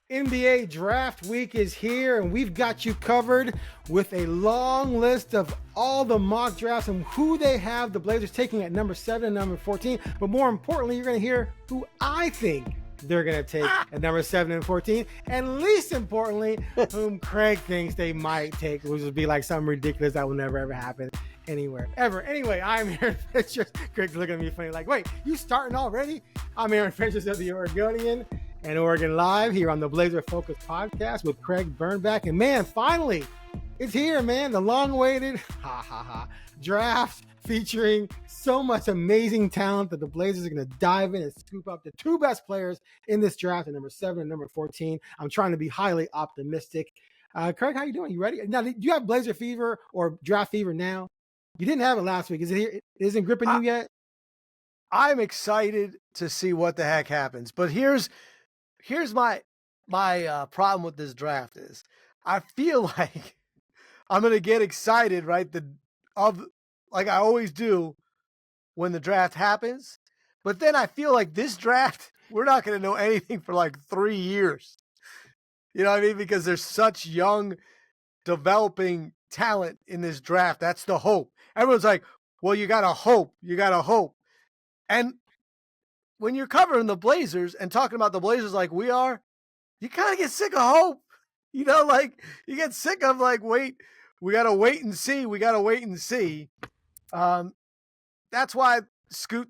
NBA draft week is here, and we've got you covered with a long list of all the mock drafts and who they have the Blazers taking at number 7 and number 14. But more importantly, you're going to hear who I think they're going to take at number 7 and 14. And least importantly, whom Craig thinks they might take, which would be like something ridiculous that will never, ever happen anywhere, ever. Anyway, I'm Aaron Fentress. Craig's looking at me funny like, wait, you starting already? I'm Aaron Fentress of the Oregonian and Oregon Live here on the Blazer Focus podcast with Craig Birnbach. And man, finally, it's here, man. The long-awaited draft featuring so much amazing talent that the Blazers are going to dive in and scoop up the two best players in this draft at number 7 and number 14. I'm trying to be highly optimistic. Craig, how you doing? You ready? Now, do you have Blazer fever or draft fever now? You didn't have it last week. Is it here? Isn't gripping you yet? I'm excited to see what the heck happens. But here's my problem with this draft is I feel like I'm going to get excited, right? Like I always do when the draft happens. But then I feel like this draft, we're not going to know anything for like 3 years. You know what I mean? Because there's such young developing talent in this draft. That's the hope. Everyone's like, well, you got to hope. You got to hope. And when you're covering the Blazers and talking about the Blazers like we are, you kind of get sick of hope. You know, like you get sick of like, wait, we got to wait and see. We got to wait and see. That's why Scoot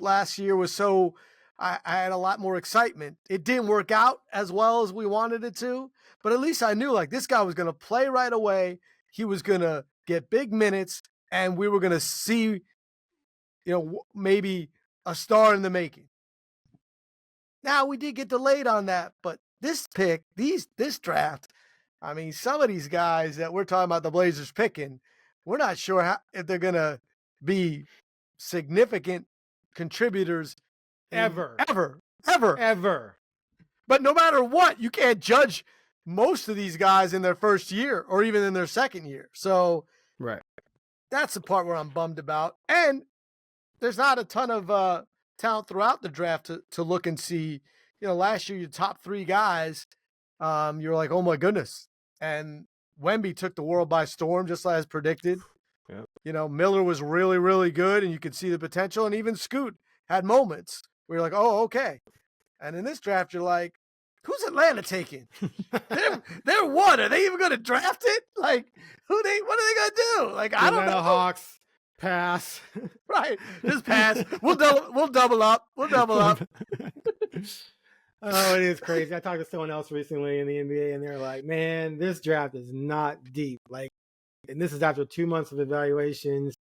last year was so, I had a lot more excitement. It didn't work out as well as we wanted it to, but at least I knew like this guy was going to play right away. He was going to get big minutes and we were going to see, maybe a star in the making. Now we did get delayed on that, but this draft, I mean, some of these guys that we're talking about the Blazers picking, we're not sure if they're going to be significant contributors Ever. But no matter what, you can't judge most of these guys in their first year or even in their second year. So right, that's the part where I'm bummed about. And there's not a ton of talent throughout the draft to look and see. Last year, your top 3 guys, you're like, oh my goodness. And Wemby took the world by storm, just as predicted. Yep. Miller was really, really good, and you could see the potential. And even Scoot had moments where you're like, oh, okay. And in this draft, you're like, who's Atlanta taking? they're one. Are they even going to draft it? Like, what are they going to do? Like, I don't know. Hawks. Pass. Right. Just pass. We'll double up. Oh, it is crazy. I talked to someone else recently in the NBA, and they're like, man, this draft is not deep. Like, and this is after 2 months of evaluations.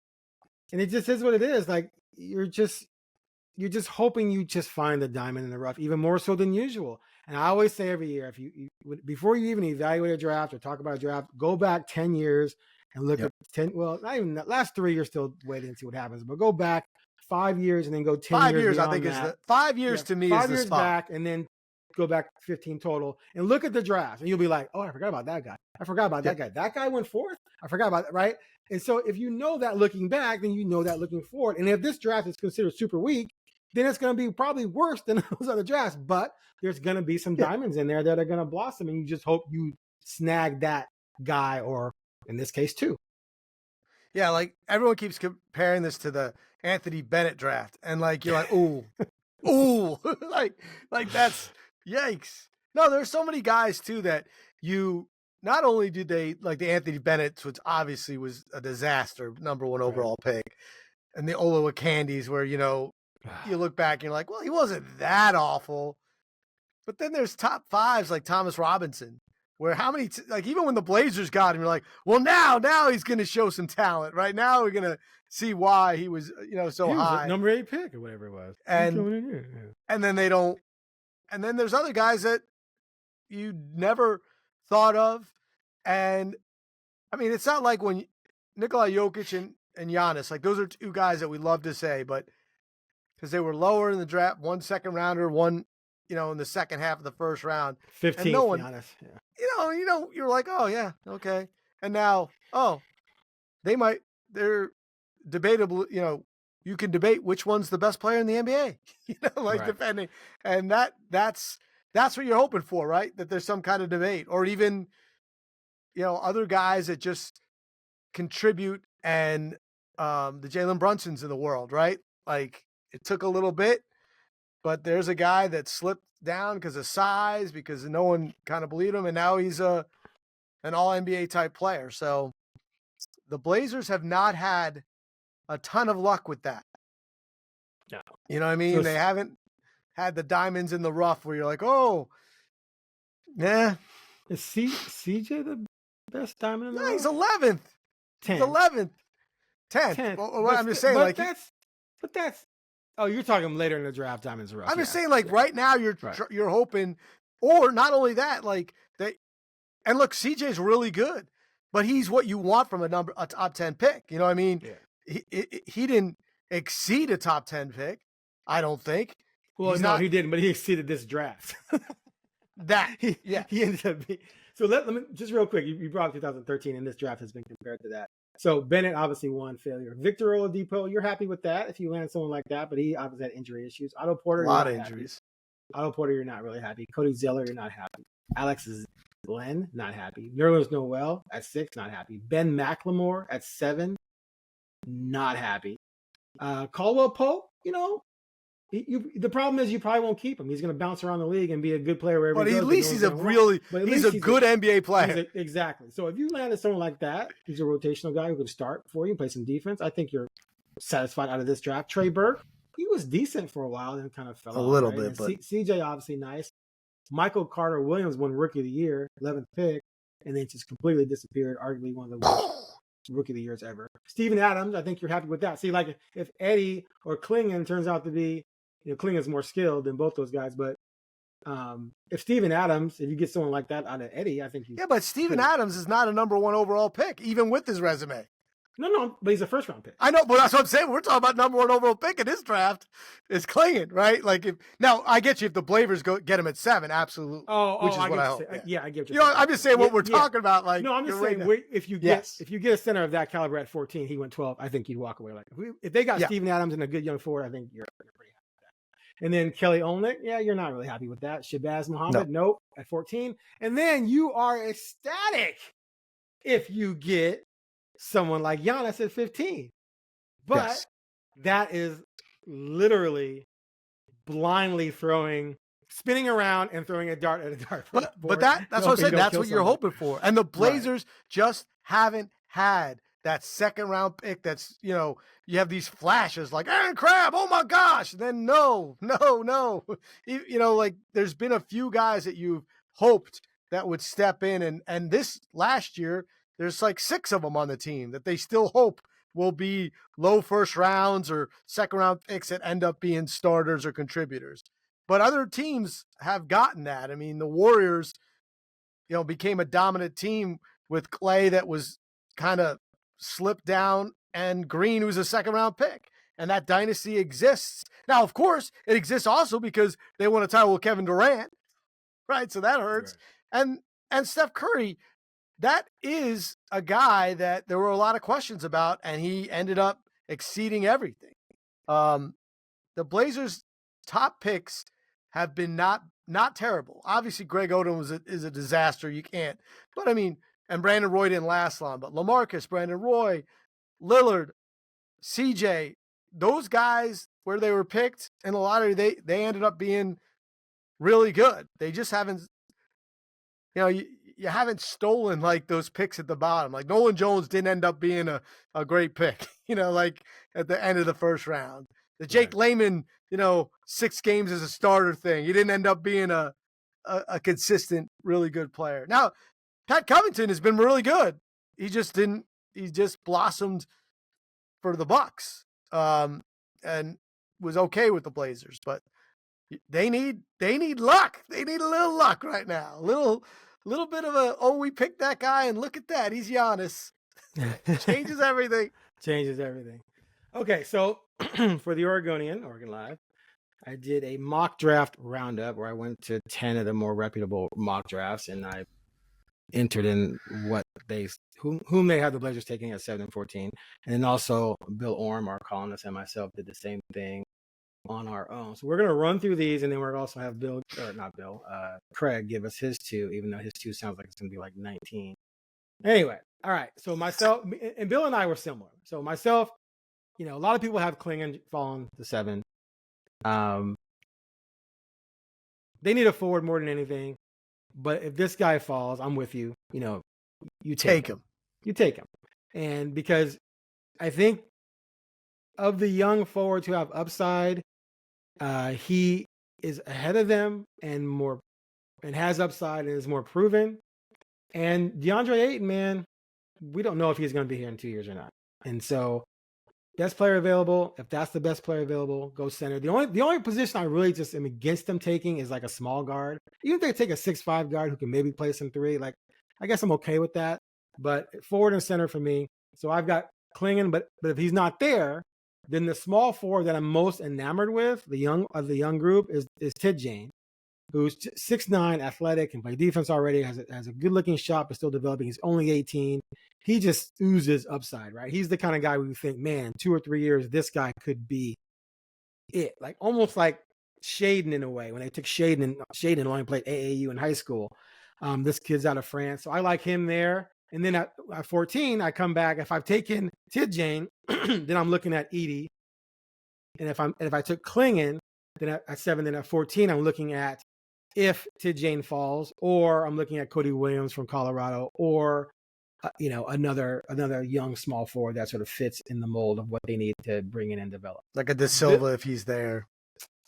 And it just is what it is. Like, you're just hoping you just find the diamond in the rough, even more so than usual. And I always say every year, if you before you even evaluate a draft or talk about a draft, go back 10 years and look at 10, well, not even the last 3 years, still waiting and see what happens, but go back 5 years and then go 10 5 years. years, I think is the 5 years to me is 5 the years spot. back and then go back 15 total and look at the draft and you'll be like, oh, I forgot about that guy. I forgot about that guy. That guy went fourth. I forgot about that. Right. And so if you know that looking back, then you know that looking forward. And if this draft is considered super weak, then it's going to be probably worse than those other drafts, but there's going to be some diamonds in there that are going to blossom. And you just hope you snag that guy, or in this case, 2. Yeah. Like everyone keeps comparing this to the Anthony Bennett draft. And like, you're like, ooh, like that's yikes. No, there's so many guys too that not only did they like the Anthony Bennett, which obviously was a disaster, number 1 overall pick, and the Olowokandis where, you look back and you're like, well, he wasn't that awful. But then there's top 5s like Thomas Robinson, where how many, like even when the Blazers got him, you're like, well, now he's going to show some talent. Right now we're going to see why he was, so he was high. Number 8 pick or whatever it was. And then they don't. And then there's other guys that you never thought of. And I mean, it's not like when Nikola Jokic and Giannis, like those are 2 guys that we love to say, but because they were lower in the draft, 1 second rounder, 1, in the second half of the first round. 15th, and no one, Giannis. Yeah. You're like, oh yeah, okay. And now, they're debatable, you can debate which one's the best player in the NBA, right. Depending. And that's That's what you're hoping for, right? That there's some kind of debate, or even, other guys that just contribute, and the Jalen Brunsons in the world, right? Like, it took a little bit, but there's a guy that slipped down because of size, because no one kind of believed him, and now he's an all NBA type player. So the Blazers have not had a ton of luck with that. No. You know what I mean? So they haven't had the diamonds in the rough where you're like, oh, yeah. Is CJ the best diamond in the rough? He's 11th. 10th. He's 11th. 10th. Well, I'm just saying, like, that's. Oh, you're talking later in the draft, diamonds are rough. I'm just saying, like, right now you're hoping, or not only that, like and look, CJ's really good, but he's what you want from a top 10 pick. You know what I mean? Yeah. He didn't exceed a top 10 pick, I don't think. Well, he didn't, but he exceeded this draft. He ended up being. So let me just real quick. You brought up 2013, and this draft has been compared to that. So Bennett obviously won failure. Victor Oladipo, you're happy with that if you landed someone like that, but he obviously had injury issues. Otto Porter, a lot of injuries. Otto Porter, you're not really happy. Cody Zeller, you're not happy. Alex Glenn, not happy. Nerlens Noel at 6, not happy. Ben McLemore at 7, not happy. Caldwell Pope, the problem is you probably won't keep him. He's going to bounce around the league and be a good player wherever he goes. But at least he's a good NBA player. Exactly. So if you landed someone like that, he's a rotational guy who can start for you, play some defense. I think you're satisfied out of this draft. Trey Burke, he was decent for a while, then kind of fell off a little right? bit. But CJ obviously nice. Michael Carter Williams won Rookie of the Year, 11th pick, and then just completely disappeared. Arguably one of the worst Rookie of the Years ever. Steven Adams, I think you're happy with that. See, like if Eddie or Klingon turns out to be, Klingon's more skilled than both those guys, but if Steven Adams, if you get someone like that out of Eddie, I think but Steven Adams is not a number 1 overall pick, even with his resume. No, but he's a first round pick. I know, but that's what I'm saying. We're talking about number 1 overall pick in this draft is Klingon, right? Like now I get you if the Blazers get him at 7, absolutely. Which is what I hope. I get you. I'm just saying what we're talking about. Like, no, I'm just saying if you get a center of that caliber at 14, he went 12. I think you'd walk away like if they got Steven Adams and a good young forward, I think you're pretty happy with that. And then Kelly Olynyk, you're not really happy with that. Shabazz Muhammad, nope, at 14. And then you are ecstatic if you get someone like Giannis at 15. But that is literally blindly spinning around and throwing a dart at a dartboard. But that's what I'm saying. That's what you're hoping for. And the Blazers just haven't had that second round pick that's, you have these flashes like Aaron Crabb, oh my gosh. And then no. Like there's been a few guys that you've hoped that would step in. And this last year, there's like 6 of them on the team that they still hope will be low first rounds or second round picks that end up being starters or contributors. But other teams have gotten that. I mean, the Warriors, became a dominant team with Clay that was kind of slipped down and Green, who's a second round pick. And that dynasty exists. Now, of course, it exists also because they won a title with Kevin Durant, right? So that hurts. Right. And Steph Curry, that is a guy that there were a lot of questions about, and he ended up exceeding everything. The Blazers' top picks have been not terrible. Obviously, Greg Oden is a disaster. You can't. But, I mean, and Brandon Roy didn't last long. But LaMarcus, Brandon Roy, Lillard, CJ, those guys where they were picked in the lottery, they ended up being really good. They just haven't, you haven't stolen like those picks at the bottom. Like Nolan Jones didn't end up being a great pick, like at the end of the first round. The Jake Layman, 6 games as a starter thing. He didn't end up being a consistent, really good player. Now, Pat Covington has been really good. He just blossomed for the Bucks. And was okay with the Blazers, but they need luck. They need a little luck right now. A little bit of we picked that guy and look at that. He's Giannis. Changes everything. Okay, so for the Oregonian, OregonLive, I did a mock draft roundup where I went to 10 of the more reputable mock drafts and I entered in whom they had the Blazers taking at 7 and 14. And then also Bill Orm, our columnist, and myself did the same thing. on our own. So we're going to run through these, and then we're going to also have Craig give us his 2, even though his 2 sounds like it's going to be like 19. Anyway, all right. So myself and Bill and I were similar. So myself, a lot of people have Klingon falling to 7. They need a forward more than anything. But if this guy falls, I'm with you. You take him. You take him. And because I think of the young forwards who have upside, he is ahead of them and has upside and is more proven. And DeAndre Ayton, man, we don't know if he's going to be here in 2 years or not. And so, best player available. If that's the best player available, go center. The only position I really just am against them taking is like a small guard. Even if they take a 6'5" guard who can maybe play some 3, like I guess I'm okay with that. But forward and center for me. So I've got Klingon, but if he's not there, then the small forward that I'm most enamored with, the young group, is Tidjane, who's 6'9", athletic, can play defense already, has a good-looking shot, but still developing. He's only 18. He just oozes upside, right? He's the kind of guy where you think, man, 2 or 3 years, this guy could be it. Like almost like Shaden in a way. When they took Shaden only played AAU in high school. This kid's out of France, so I like him there. And then at 14, I come back. If I've taken Tidjane, then I'm looking at Edie. And if I took Klingon, then at 7, then at 14, I'm looking at if Tidjane falls, or I'm looking at Cody Williams from Colorado, or another young small forward that sort of fits in the mold of what they need to bring in and develop. Like a De Silva if he's there.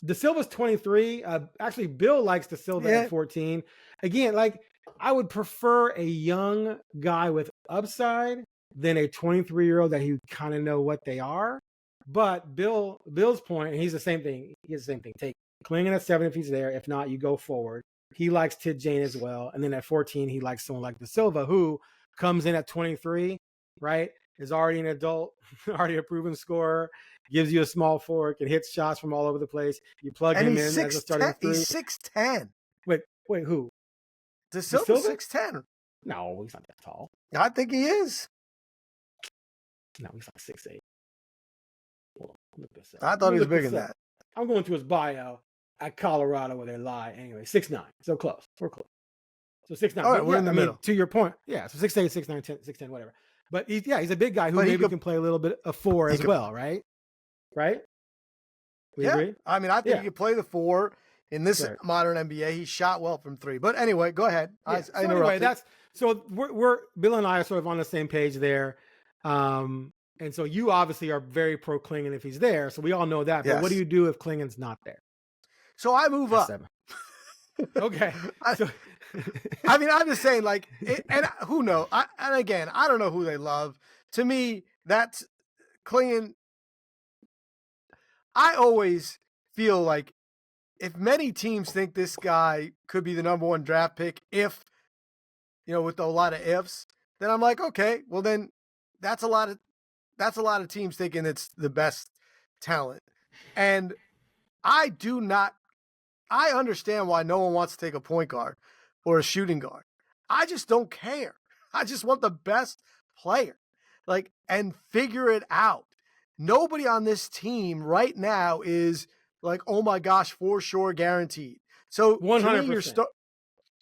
De Silva's 23. Actually, Bill likes De Silva at 14. Again, like I would prefer a young guy with upside than a 23-year-old that you kind of know what they are. But Bill's point, and he's the same thing. He has the same thing. Take Klingon at 7 if he's there. If not, you go forward. He likes Tidjane as well. And then at 14, he likes someone like De Silva, who comes in at 23, right? Is already an adult, already a proven scorer, gives you a small forward, can hit shots from all over the place. You plug him in as a starting 3. He's 6'10". Wait, who? De Silva's 6'10". No, he's not that tall. I think he is. No, he's like 6'8". Hold on, look this up. I thought he was bigger than that. I'm going to his bio at Colorado where they lie. Anyway, 6'9". So close. We're close. So 6'9". All right, we're in the middle. To your point, yeah. So 6'8", 6'9", 10, 6'10", whatever. But he's a big guy who maybe can play a little bit of 4 as well, right? Right? We agree? I mean, I think he could play the 4 in this modern NBA. He shot well from 3. But anyway, go ahead. Yeah. We're Bill and I are sort of on the same page there. And so you obviously are very pro Klingon if he's there. So we all know that. But what do you do if Klingon's not there? So I move up. Okay. I mean, I'm just saying, like, and who knows? And again, I don't know who they love. To me, that's Klingon. I always feel like if many teams think this guy could be the number 1 draft pick, with a lot of ifs, then I'm like, okay, well then that's a lot of teams thinking it's the best talent. And I understand why no one wants to take a point guard or a shooting guard. I just don't care. I just want the best player. And figure it out. Nobody on this team right now is like, oh my gosh, for sure guaranteed. So 100%.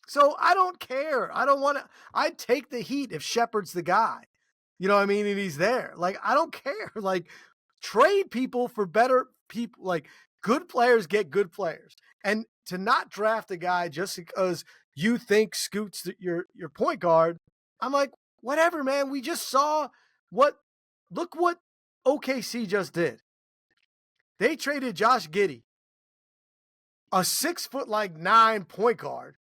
So I don't care. I don't want to. I'd take the heat if Shepard's the guy. You know what I mean? And he's there. Like, I don't care. Like, trade people for better people. Like, good players get good players. And to not draft a guy just because you think Scoot's your point guard, I'm like, whatever, man. We just saw look what OKC just did. They traded Josh Giddey, a 6'9" point guard,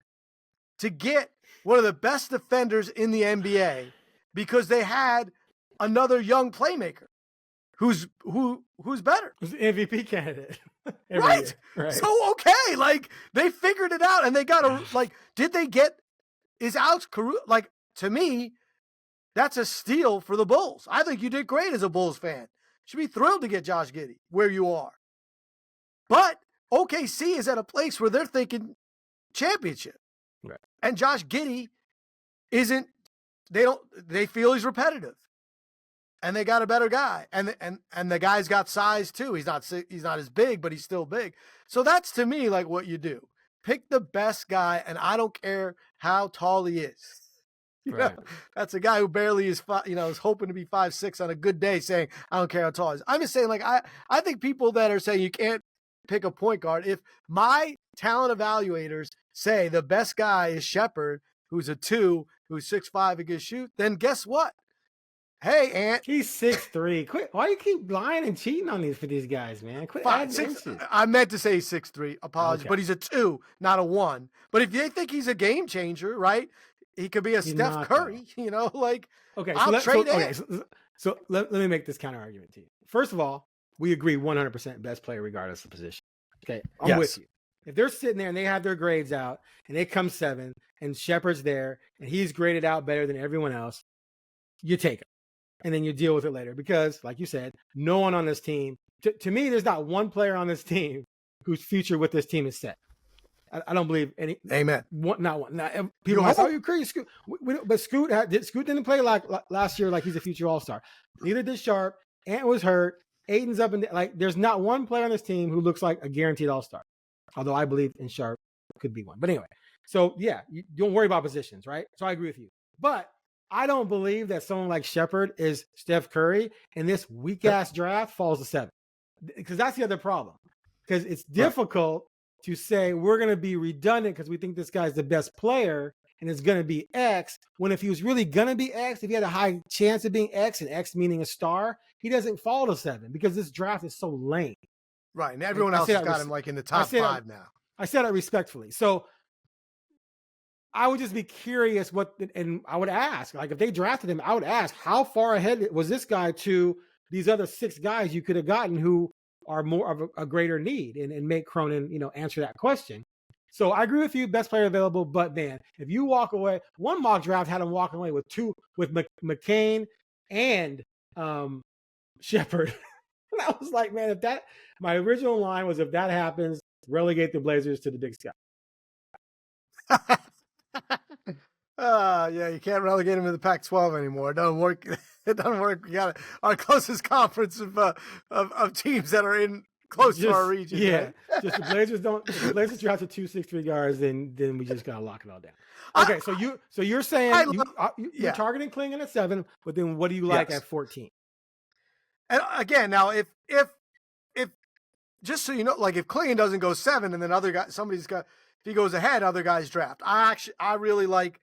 to get one of the best defenders in the NBA because they had another young playmaker who's better. Who's the MVP candidate. Right. So, okay, like, they figured it out and they got is Alex Caruso, like, to me, that's a steal for the Bulls. I think you did great as a Bulls fan. Should be thrilled to get Josh Giddey where you are. But OKC is at a place where they're thinking championship. Right. And Josh Giddey they feel he's repetitive. and they got a better guy, and the guy's got size too. He's not as big, but he's still big. So that's to me like what you do. Pick the best guy, and I don't care how tall he is. Right. That's a guy who barely is, is hoping to be 5'6" on a good day, saying I don't care how tall he is. I'm just saying, like I think people that are saying you can't pick a point guard. If my talent evaluators say the best guy is Shepherd, who's a 2, who's 6'5" and can shoot, then guess what? Hey, Ant. He's 6'3". Quit. Why you keep lying and cheating on these for these guys, man? Quit adding inches. I meant to say 6'3". Apologies, okay. But he's a 2, not a 1. But if they think he's a game changer, right? He could be a Steph Curry, like okay. I'll trade Ant. So let me make this counter argument to you. First of all, we agree 100% best player regardless of position. Okay, I'm with you. If they're sitting there and they have their grades out and they come 7 and Shepherd's there and he's graded out better than everyone else, you take him. And then you deal with it later because, like you said, no one on this team, to me, there's not one player on this team whose future with this team is set. I don't believe any. Amen. Not one. People might say, "Oh, you're crazy, Scoot." But Scoot didn't play like last year, like he's a future All-Star. Neither did Sharp. Ant was hurt. Aiden's up and like. There's not one player on this team who looks like a guaranteed All-Star. Although I believe in Sharp could be one. But anyway, so yeah, you don't worry about positions, right? So I agree with you. But I don't believe that someone like Shepherd is Steph Curry, and this weak-ass draft falls to 7. Because that's the other problem. Because it's difficult to say we're going to be redundant because we think this guy's the best player, and it's going to be X, when if he was really going to be X, if he had a high chance of being X, and X meaning a star, he doesn't fall to 7 because this draft is so lame. Right, and everyone else has got him like in the top 5 now. I said it respectfully. So I would just be curious and I would ask, like if they drafted him, I would ask how far ahead was this guy to these other 6 guys you could have gotten who are more of a greater need and make Cronin, answer that question. So I agree with you, best player available, but man, if you walk away, one mock draft had him walking away with McCain and Shepherd. And I was like, man, my original line was if that happens, relegate the Blazers to the Big Sky. Yeah, you can't relegate them to the Pac-12 anymore. It doesn't work. It doesn't work. We got our closest conference of teams that are in close to our region. Yeah, right? Just the Blazers don't. If the Blazers draft 2 6'3" guards, then we just gotta lock it all down. Okay, so you're saying you're targeting Klingon at 7, but then what do you like at 14? And again, now if just so you know, like if Klingon doesn't go 7, and then if he goes ahead, other guys draft. I really like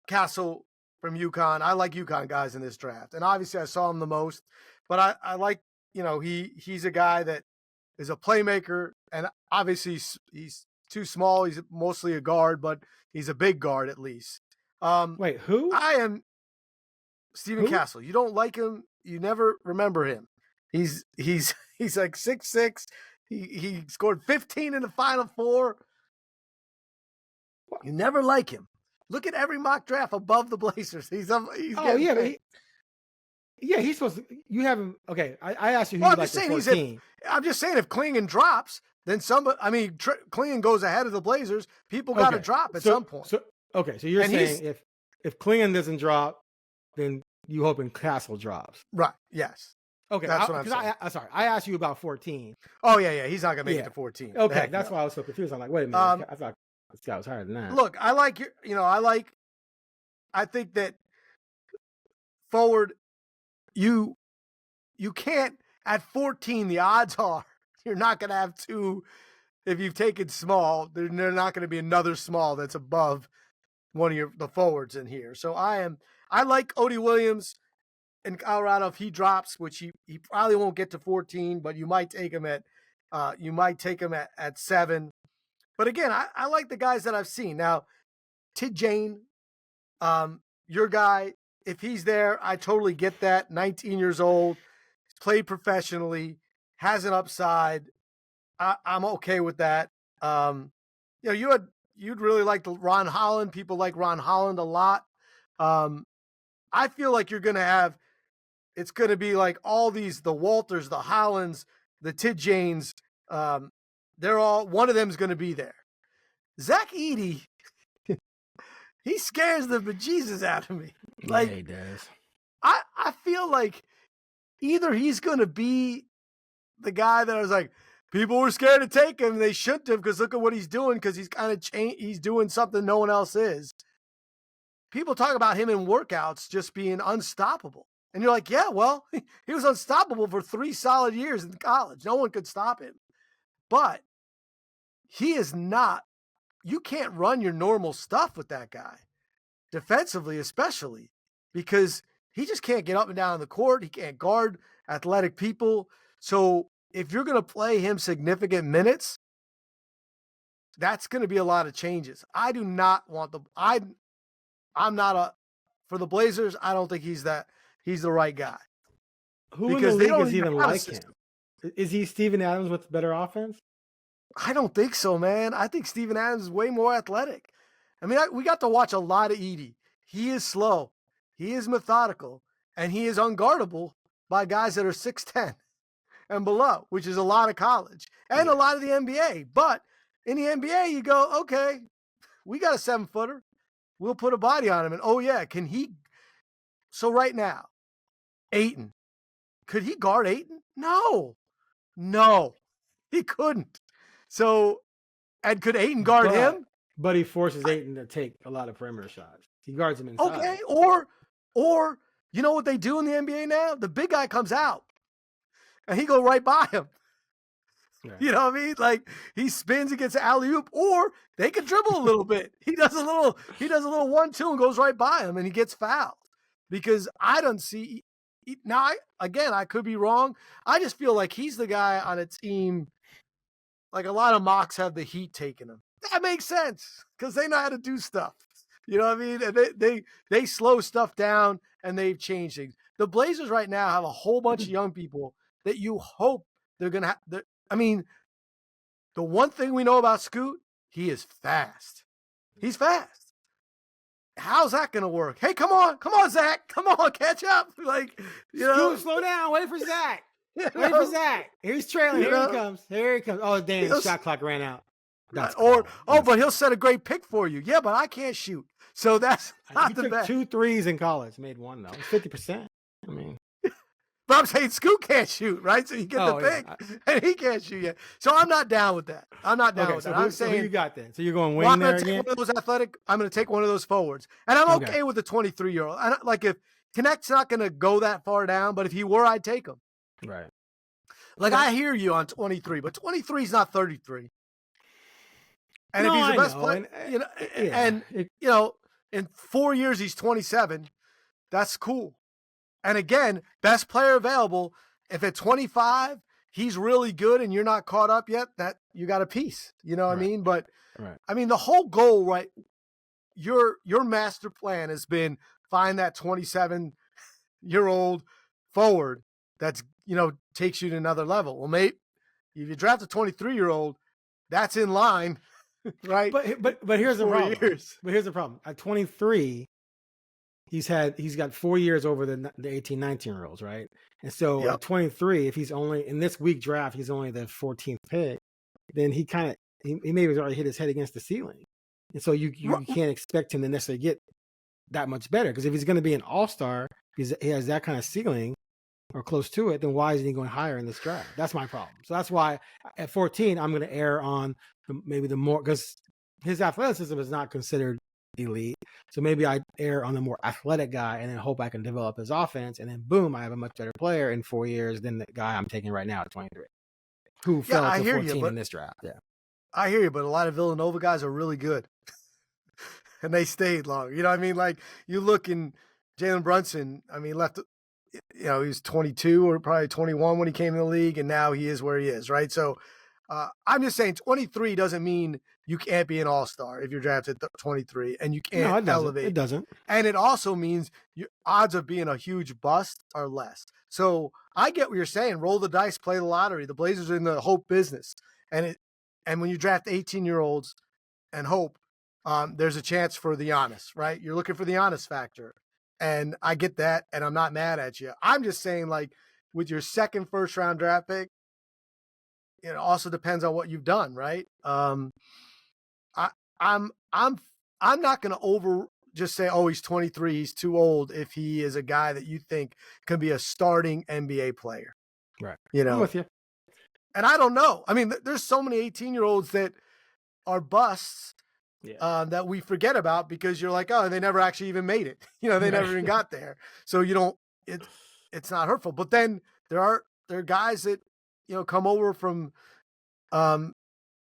Castle from UConn. I like UConn guys in this draft, and obviously I saw him the most. But I like, he's a guy that is a playmaker, and obviously he's too small. He's mostly a guard, but he's a big guard at least. Wait, who? I am Stephen Castle. You don't like him. You never remember him. He's like 6'6". He scored 15 in the Final Four. You never like him. Look at every mock draft above the Blazers. He's he's supposed to. You have him. Okay, I asked you who you like the 14. I'm just saying if Klingon drops, then Klingon goes ahead of the Blazers. People got to drop at some point. So you're saying if Klingon doesn't drop, then you hoping Castle drops. Right. Yes. Okay. That's what I'm saying. Sorry. I asked you about 14. Oh yeah. He's not gonna make it to 14. Okay. That's why I was so confused. I'm like, wait a minute. I thought this guy was higher than that. Look, I like I think that forward, you can't at 14. The odds are you're not gonna have 2. If you've taken small, there's not going to be another small that's above one of the forwards in here. So I like Odie Williams in Colorado if he drops, which he probably won't get to 14, but you might take him at 7. But again, I like the guys that I've seen. Now, Tid Jane, your guy, if he's there, I totally get that. 19 years old, played professionally, has an upside. I'm okay with that. You'd really like the Ron Holland. People like Ron Holland a lot. I feel like it's going to be like all these, the Walters, the Hollands, the Tid Janes. They're all, one of them is going to be there. Zach Edey, he scares the bejesus out of me. Like, yeah, he does. I feel like either he's going to be the guy that I was like, people were scared to take him. They shouldn't have, because look at what he's doing, because he's kind of he's doing something no one else is. People talk about him in workouts just being unstoppable. And you're like, yeah, well, he was unstoppable for 3 solid years in college. No one could stop him. But he is not. You can't run your normal stuff with that guy, defensively especially, because he just can't get up and down the court. He can't guard athletic people. So if you're going to play him significant minutes, that's going to be a lot of changes. I do not want the I'm not a for the Blazers. I don't think he's the right guy. Who in the league is even like him? Is he Steven Adams with better offense? I don't think so, man. I think Steven Adams is way more athletic. I mean, we got to watch a lot of Edey. He is slow. He is methodical. And he is unguardable by guys that are 6'10" and below, which is a lot of college and a lot of the NBA. But in the NBA, you go, okay, we got a 7-footer. We'll put a body on him. And, oh, yeah, can he? So right now, Ayton. Could he guard Ayton? No, he couldn't. So, and could Ayton guard him? But he forces Ayton to take a lot of perimeter shots. He guards him inside. Okay, or you know what they do in the NBA now? The big guy comes out, and he go right by him. Yeah. You know what I mean? Like, he spins and gets an alley-oop, or they can dribble a little bit. He does a little 1-2 and goes right by him, and he gets fouled. Because I don't see now. I could be wrong. I just feel like he's the guy on a team. Like, a lot of mocks have the Heat taking him. That makes sense, because they know how to do stuff. You know what I mean? And they slow stuff down, and they've changed things. The Blazers right now have a whole bunch of young people that you hope they're going to have. I mean, the one thing we know about Scoot, he is fast. He's fast. How's that going to work? Hey, come on, Zach. Come on, catch up. Like, you know. Scoot, slow down. Wait for Zach. Wait for Zach. He's trailing. Here he comes. Oh, damn, the shot clock ran out. But he'll set a great pick for you. Yeah, but I can't shoot. So that's not the best. 2 threes in college. Made 1, though. 50%. I mean. But I'm saying Scoot can't shoot, right? So you get the pick, and he can't shoot yet. So I'm not down with that. I'm not down with that. I'm saying, who you got then? So you're going wing there again? One of those athletic. I'm going to take one of those forwards, and I'm okay with the 23-year-old. Like, if Connect's not going to go that far down, but if he were, I'd take him. Right. Like, I hear you on 23, but 23 is not 33. And if he's the best player, in 4 years he's 27, that's cool. And again, best player available. If at 25 he's really good and you're not caught up yet, that you got a piece. You know what I mean? But I mean, the whole goal, right? Your master plan has been find that 27-year-old forward that's, takes you to another level. Well, mate, if you draft a 23-year-old, that's in line, right? But here's the problem. But here's the problem. At 23, he's got 4 years over the 18, 19-year-olds, right? And so at 23, if he's only in this week draft, he's only the 14th pick, then he maybe already hit his head against the ceiling. And so you can't expect him to necessarily get that much better, because if he's going to be an all-star, he has that kind of ceiling or close to it, then why isn't he going higher in this draft? That's my problem. So that's why at 14, I'm going to err on maybe the more, because his athleticism is not considered elite. So maybe I err on the more athletic guy and then hope I can develop his offense. And then boom, I have a much better player in 4 years than the guy I'm taking right now at 23, who fell to 14 in this draft. Yeah, I hear you, but a lot of Villanova guys are really good. And they stayed long. You know what I mean? Like, you look in Jalen Brunson, I mean, he was 22 or probably 21 when he came in the league, and now he is where he is, right? So I'm just saying 23 doesn't mean you can't be an all-star if you're drafted 23, and you can't elevate. It doesn't. And it also means your odds of being a huge bust are less. So I get what you're saying. Roll the dice, play the lottery. The Blazers are in the hope business. And when you draft 18-year-olds and hope, there's a chance for the Giannis, right? You're looking for the Giannis factor. And I get that, and I'm not mad at you. I'm just saying, like, with your second first-round draft pick, it also depends on what you've done, right? I'm not going to just say, oh, he's 23, he's too old, if he is a guy that you think can be a starting NBA player. Right. You know, I'm with you. And I don't know. I mean, there's so many 18-year-olds that are busts that we forget about because you're like, oh, they never actually even made it. You know, they never even got there. So you don't, it's not hurtful. But then there are guys that, you know, come over from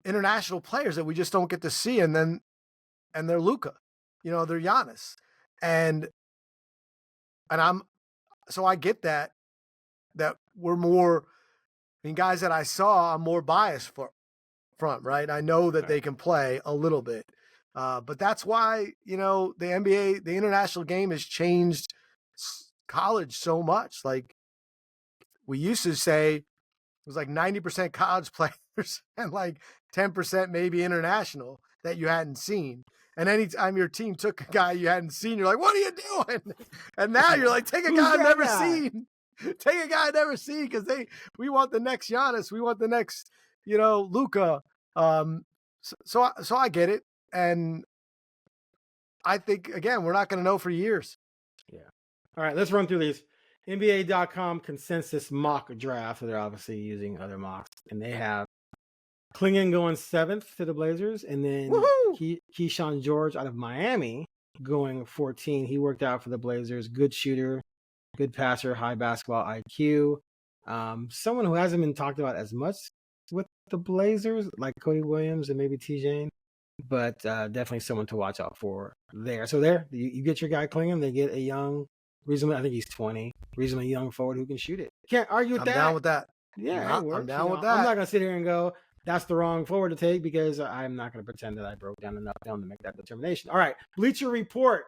international players that we just don't get to see. And they're Luka, you know, they're Giannis. And so I get that we're more, I mean, guys that I saw, I'm more biased from, right? I know that they can play a little bit. But that's why, you know, the NBA, the international game has changed college so much. Like we used to say it was like 90% college players and like 10% maybe international that you hadn't seen. And anytime your team took a guy you hadn't seen, you're like, what are you doing? And now you're like, take a guy I've never seen. Take a guy I've never seen because we want the next Giannis. We want the next, you know, Luka. So I get it. And I think, again, we're not going to know for years. Yeah. All right, let's run through these. NBA.com consensus mock draft. So they're obviously using other mocks. And they have Klingon going 7th to the Blazers. And then Keyshawn George out of Miami going 14. He worked out for the Blazers. Good shooter, good passer, high basketball IQ. Someone who hasn't been talked about as much with the Blazers, like Cody Williams and maybe TJ, but definitely someone to watch out for there. So there, you get your guy Klingon. They get a young, reasonably, I think he's 20, reasonably young forward who can shoot it. Can't argue with that. I'm down with that. Yeah, I'm down with that. I'm not going to sit here and go, that's the wrong forward to take because I'm not going to pretend that I broke down enough film to make that determination. All right, Bleacher Report.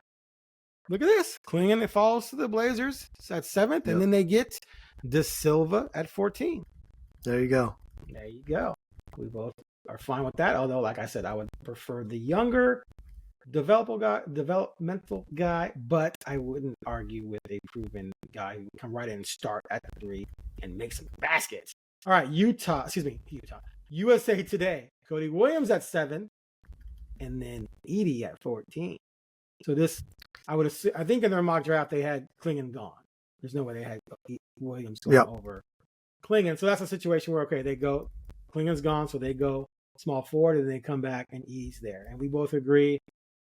Look at this. Klingon, it falls to the Blazers. It's at 7th, and then they get De Silva at 14. There you go. There you go. We both are fine with that. Although, like I said, I would prefer the younger developmental guy, but I wouldn't argue with a proven guy who can come right in and start at the 3 and make some baskets. All right, Utah. USA Today. Cody Williams at 7, and then Edey at 14. So this, I would assume, I think in their mock draft they had Klingon gone. There's no way they had Williams going over Klingon. So that's a situation where, okay, they go, Klingon's gone, so they go small forward, and they come back, and Edey's there. And we both agree.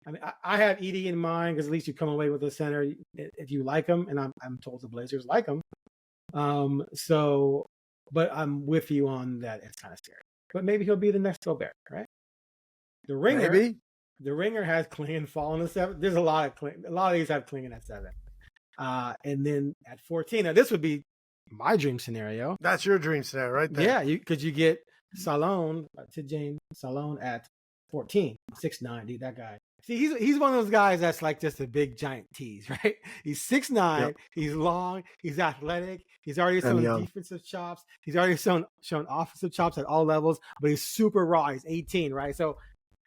I mean, I have Edey in mind because at least you come away with a center if you like him, and I'm told the Blazers like him. So, but I'm with you on that. It's kind of scary. But maybe he'll be the next Gobert, right? The Ringer has Klingon falling to 7. There's a lot of these have Klingon at 7. And then at 14, now this would be my dream scenario. That's your dream scenario, right there. Yeah, because you get Salone, Tidjane Salone at 14, 6'9", dude, that guy. See, he's one of those guys that's like just a big giant tease, right? He's 6'9", he's long, he's athletic, he's already shown defensive chops, he's already shown offensive chops at all levels, but he's super raw. He's 18, right? So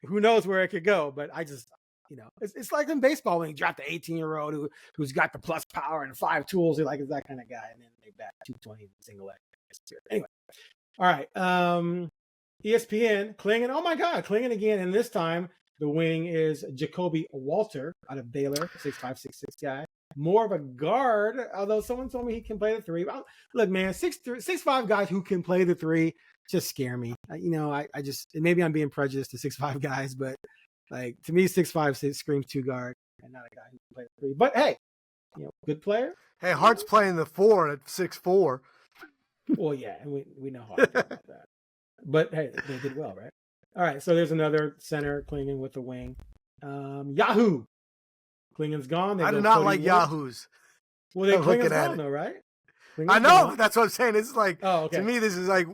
who knows where it could go? But I just, you know, it's like in baseball when you draft the 18-year-old who's got the plus power and 5 tools. You're like, is that kind of guy? And then they bat 220 single leg. Anyway, all right. ESPN, Klingon. Oh my God, Klingon again. And this time the wing is Jacoby Walter out of Baylor, 6'5", 6'6" guy. More of a guard, although someone told me he can play the 3. Well, look, man, 6'5" guys who can play the 3 just scare me. You know, I just, maybe I'm being prejudiced to 6'5" guys, but like to me, 6'5" screams 2 guard and not a guy who can play the 3. But hey, you know, good player. Hey, Hart's playing the 4 at 6'4". Well, yeah, and we know Hart about that. But hey, they did well, right? All right, so there's another center Klingon with the wing. Yahoo! Klingon's gone. I do not like Yahoos. Well, Klingon's gone though, right? Klingon's I know. Gone. That's what I'm saying. It's like, to me, this is like,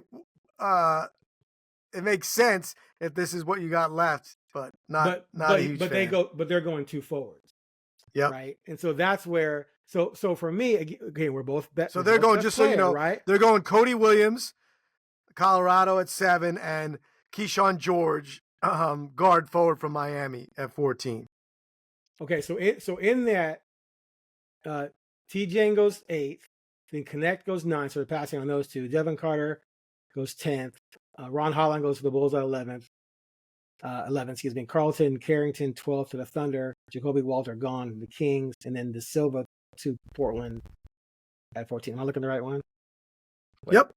it makes sense if this is what you got left, but not a huge fan. But they're going 2 forwards. Yeah. Right. And so that's where, so for me, again, we're both bet. So they're going, just so you know, right? They're going Cody Williams, Colorado at 7, and Keyshawn George, guard forward from Miami at 14. Okay, so in that, TJ goes 8th, then Connect goes 9th, so they're passing on those 2. Devin Carter goes 10th. Ron Holland goes to the Bulls at 11th. 11, excuse me. Carlton, Carrington, 12 to the Thunder. Jacoby Walter gone to the Kings, and then De Silva to Portland at 14. Am I looking at the right one? Wait. Yep.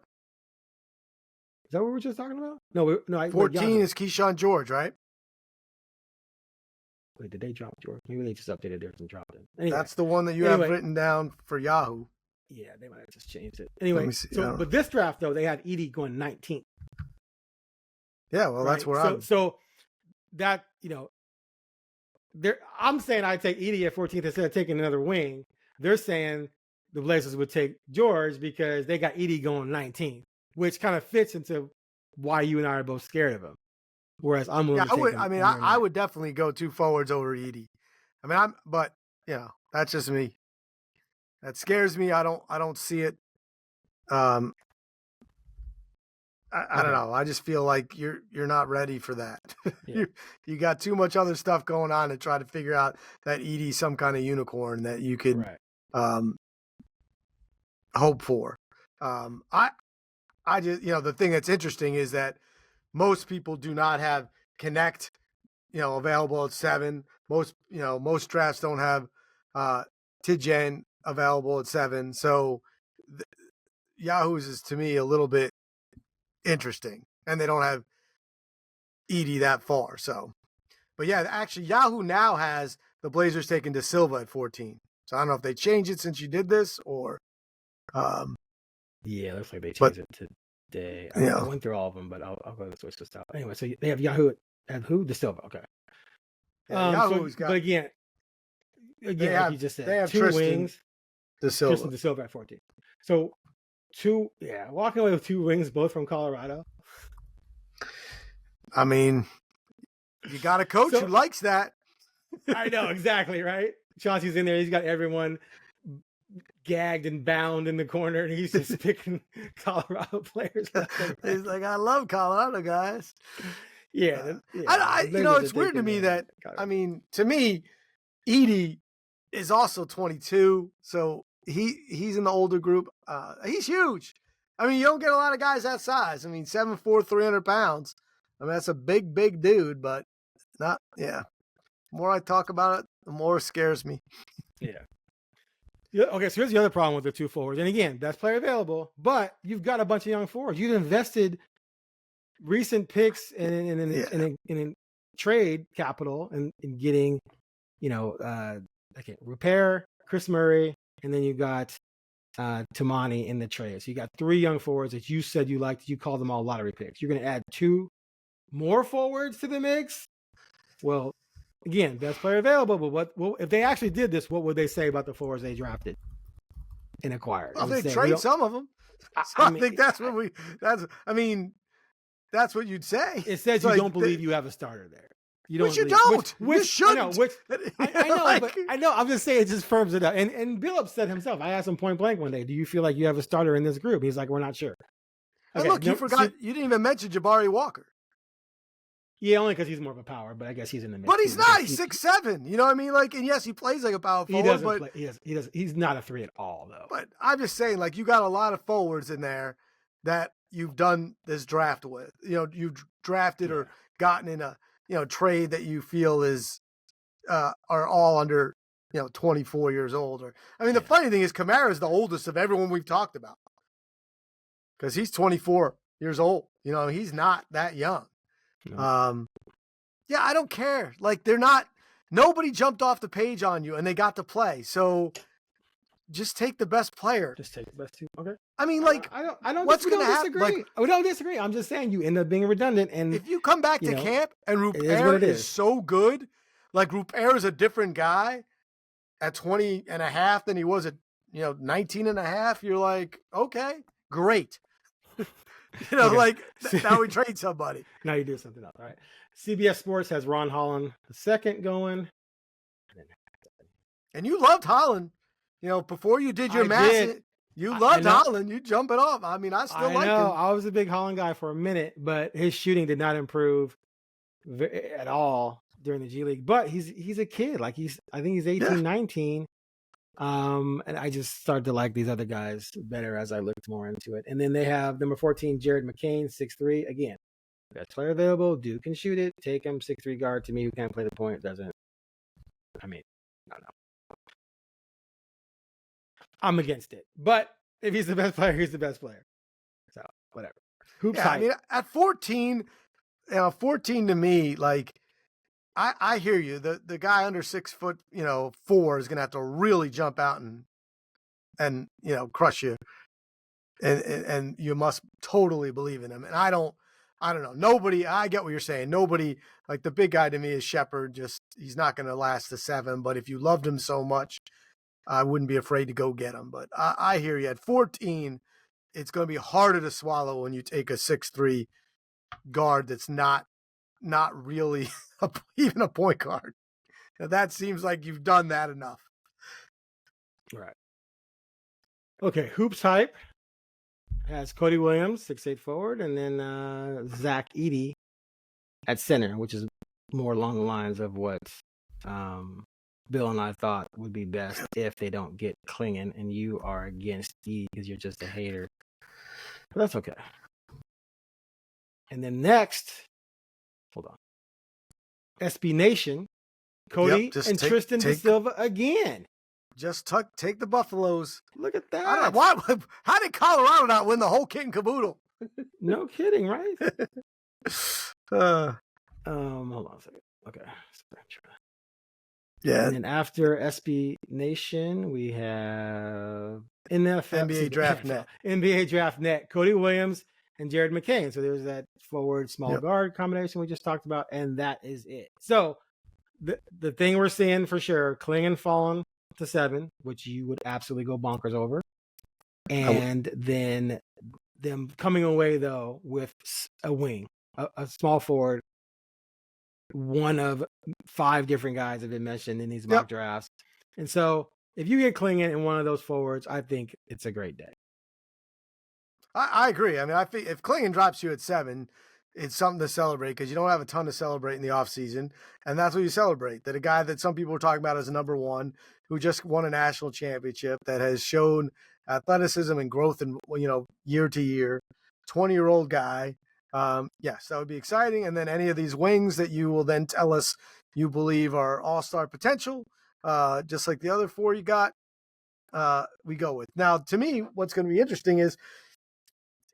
Is that what we were just talking about? No. 14 is Keyshawn George, right? Wait, did they drop George? Maybe they just updated theirs and dropped it. Anyway, that's the one that you have written down for Yahoo. Yeah, they might have just changed it. Anyway, but this draft though, they had Edey going 19th. Yeah, well, that's where so that I'm saying I'd take Edey at 14th instead of taking another wing. They're saying the Blazers would take George because they got Edey going 19th, which kind of fits into why you and I are both scared of him. Whereas I'm willing to take him. I would definitely go 2 forwards over Edey. But that's just me. That scares me. I don't see it. I don't know. I just feel like you're not ready for that. Yeah. you got too much other stuff going on to try to figure out that Edey's some kind of unicorn that you could hope for. I just the thing that's interesting is that most people do not have Connect, available at 7. Most drafts don't have Tidjen available at 7. So Yahoo's is to me a little bit interesting, and they don't have Edey that far. So, but yeah, actually Yahoo now has the Blazers taking De Silva at 14. So I don't know if they changed it since you did this or. Yeah, looks like they changed it today. I went through all of them, but I'll go to switch this out. Anyway, so they have Yahoo at who? De Silva. Okay. Yeah, Yahoo's got. But again, like you just said, they have 2 wings. De Silva. Tristan De Silva at 14. So walking away with 2 wings, both from Colorado. I mean, you got a coach who likes that. I know, exactly, right? Chauncey's in there. He's got everyone gagged and bound in the corner, and he's just picking Colorado players. He's like, I love Colorado guys. Yeah. It's weird to me that, to me, Edey is also 22, so he's in the older group. He's huge. You don't get a lot of guys that size. 7'4", 300 pounds. That's a big dude, but not, The more I talk about it, the more it scares me. Yeah. Okay, so here's the other problem with the 2 forwards. And again, best player available, but you've got a bunch of young forwards. You've invested recent picks in trade capital and in getting, Repair, Chris Murray, and then you got Tamani in the trade. So you got 3 young forwards that you said you liked. You called them all lottery picks. You're going to add 2 more forwards to the mix. Well, again, best player available, but if they actually did this, what would they say about the forwards they drafted and acquired? Well, they trade some of them. I think that's what you'd say. It says you don't believe you have a starter there. You shouldn't. I know. I'm just saying it just firms it up. And Billups said himself, I asked him point blank one day, do you feel like you have a starter in this group? He's like, we're not sure. Okay, look, you forgot. You didn't even mention Jabari Walker. Yeah, only because he's more of a power, but I guess he's in the mix. But he's not. He's 6'7". You know what I mean? And yes, he plays like a power forward. He's not a 3 at all, though. But I'm just saying, you got a lot of forwards in there that you've done this draft with. You've drafted or gotten in a trade that you feel is are all under 24 years old. The funny thing is, Kamara is the oldest of everyone we've talked about because he's 24 years old. He's not that young. No. I don't care. Nobody jumped off the page on you and they got to play. So just take the best player. Just take the best 2. Okay. I don't. What's going to happen? We don't disagree. I'm just saying you end up being redundant. And if you come back to camp and Rupert is so good, Rupert is a different guy at 20 and a half than he was at 19 and a half. You're like, okay, great. Now we trade somebody. Now you do something else. All right. CBS Sports has Ron Holland II going. And you loved Holland. Before you did your math, you loved Holland. You jump it off. I still like him. I was a big Holland guy for a minute, but his shooting did not improve at all during the G League. But he's a kid. I think he's 18, 19. And I just started to like these other guys better as I looked more into it. And then they have number 14, Jared McCain, 6'3". Again, best player available. Dude can shoot it. Take him. 6'3" guard. To me, who can't play the point doesn't. I mean, I don't know. I'm against it. But if he's the best player, he's the best player. So whatever. Hoops Yeah, I hype. mean, at 14, 14 to me, like, I hear you. The guy under 6'4" is gonna have to really jump out and crush you. And you must totally believe in him. And I don't know. Nobody, I get what you're saying. Nobody, like the big guy to me is Shepherd. Just he's not gonna last the 7. But if you loved him so much, I wouldn't be afraid to go get him. But I hear you. At 14, it's gonna be harder to swallow when you take a 6'3" guard that's not really even a point guard. Now, that seems like you've done that enough. Right. Okay, Hoops Hype has Cody Williams, 6'8" forward, and then Zach Edey at center, which is more along the lines of what Bill and I thought would be best if they don't get Klingon, and you are against Edey because you're just a hater. But that's okay. And then next, hold on. SB Nation, Cody and Tristan De Silva again. Just take the Buffaloes. Look at that. I don't know, why, how did Colorado not win the whole kit and caboodle? No kidding, right? Hold on a second. Okay. Yeah. And then after SB Nation, we have NBA Draft Net. NBA Draft Net, Cody Williams and Jared McCain. So there's that forward small guard combination we just talked about, and that is it. So the thing we're seeing for sure, Klingon falling to 7, which you would absolutely go bonkers over. And then them coming away, though, with a wing, a small forward, one of 5 different guys have been mentioned in these mock drafts. And so if you get Klingon in one of those forwards, I think it's a great day. I agree. I mean, I think if Klingon drops you at 7, it's something to celebrate because you don't have a ton to celebrate in the offseason. And that's what you celebrate. That a guy that some people were talking about as a number 1 who just won a national championship that has shown athleticism and growth in, year to year, 20-year-old guy. Yes, that would be exciting. And then any of these wings that you will then tell us you believe are all-star potential, just like the other 4 you got, we go with. Now, to me, what's going to be interesting is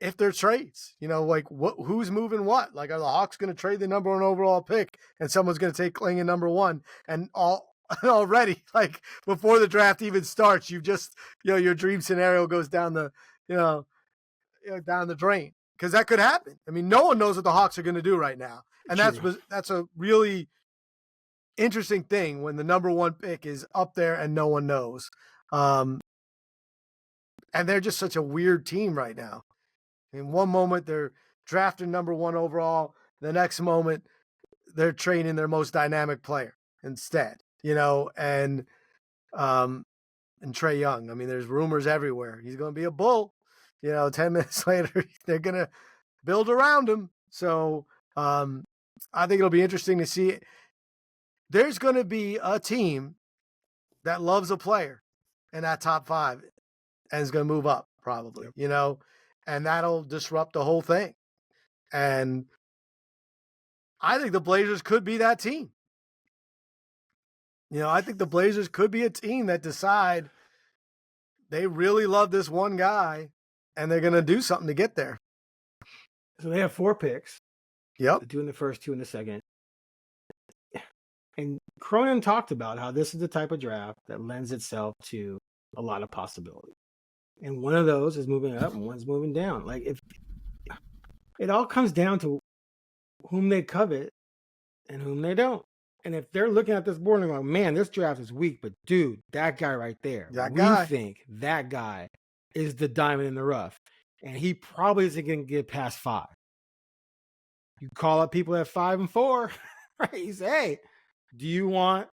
if they're trades, who's moving what? Like, are the Hawks going to trade the number 1 overall pick and someone's going to take Klingon number 1 and already, like, before the draft even starts, you've just, your dream scenario goes down the, down the drain. Because that could happen. I mean, no one knows what the Hawks are going to do right now. And that's a really interesting thing when the number 1 pick is up there and no one knows. And they're just such a weird team right now. In one moment, they're drafting number 1 overall. The next moment, they're trading their most dynamic player instead, and Trae Young. I mean, there's rumors everywhere. He's going to be a Bull. 10 minutes later, they're going to build around him. So I think it'll be interesting to see. There's going to be a team that loves a player in that top 5 and is going to move up probably, and that'll disrupt the whole thing. And I think the Blazers could be that team. I think the Blazers could be a team that decide they really love this one guy and they're going to do something to get there. So they have 4 picks. Yep. 2 in the first, 2 in the second. And Cronin talked about how this is the type of draft that lends itself to a lot of possibility. And one of those is moving up and one's moving down. Like, if it all comes down to whom they covet and whom they don't. And if they're looking at this board and going, man, this draft is weak, but dude, that guy right there, we think that guy is the diamond in the rough. And he probably isn't going to get past 5. You call up people at 5 and 4, right? You say, hey, do you want,